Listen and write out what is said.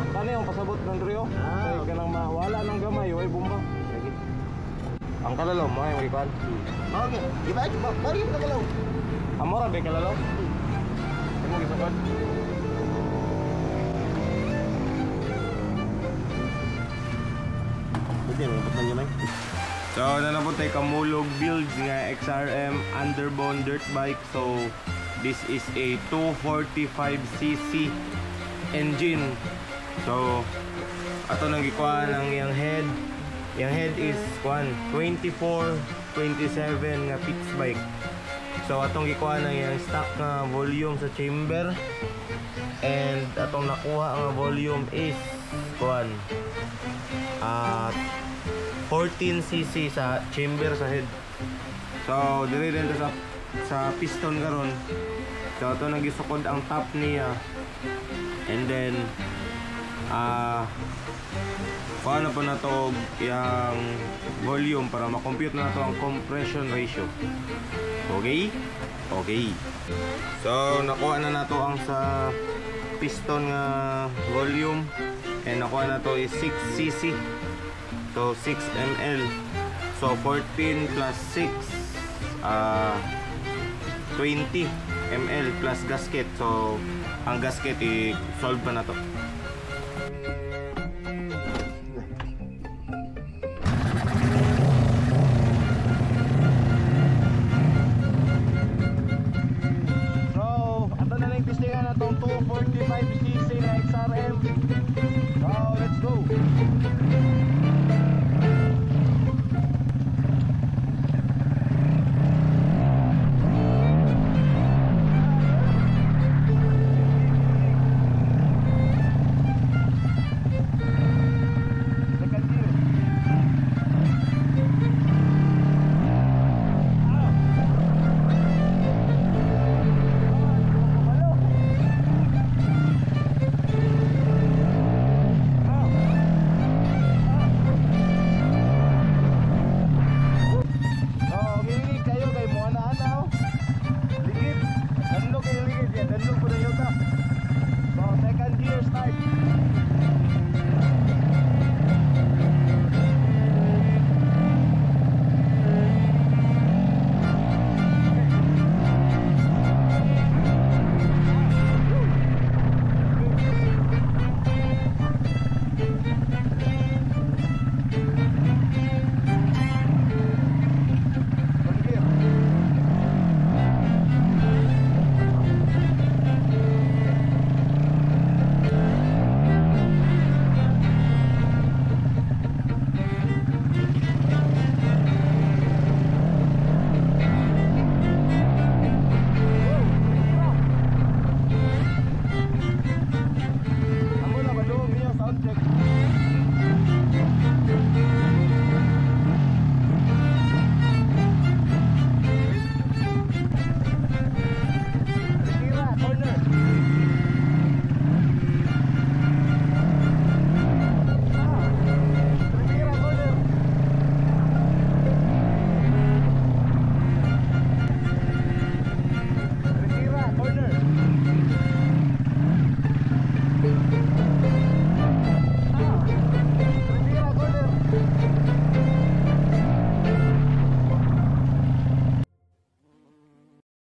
kani yung pasabot ng Rio. Kaya ka nang mawala ng gamay, ay bomba. Ang kalalaw mo ay magikuan. Okay, di ba? Bari mo kagalaw. Amora ba kalalaw? Imo gisakad. Pwede mo patnan niyo, Mike. So nanapot tayo kamulog build nga XRM underbone dirt bike. So this is a 245cc engine. So ato nang gikuha ng yang head. Yang head is 24-27 nga fixed bike. So atong gikuha ng yang stock nga volume sa chamber. And atong nakuha nga volume is 14cc sa chamber sa head. So dire din sa piston karon. So ato nagisukod ang top niya. And then paano pa na to yung volume para makompute na to ang compression ratio. Okay? Okay. So nakuha na nato ang sa piston nga volume. And nakuha na to is 6cc. So 6 ml. So 14 plus 6 20 ml plus gasket. So ang gasket i-solve pa na to. So ato na lang testingan na tong 245cc na XRM. So let's go. Sound check.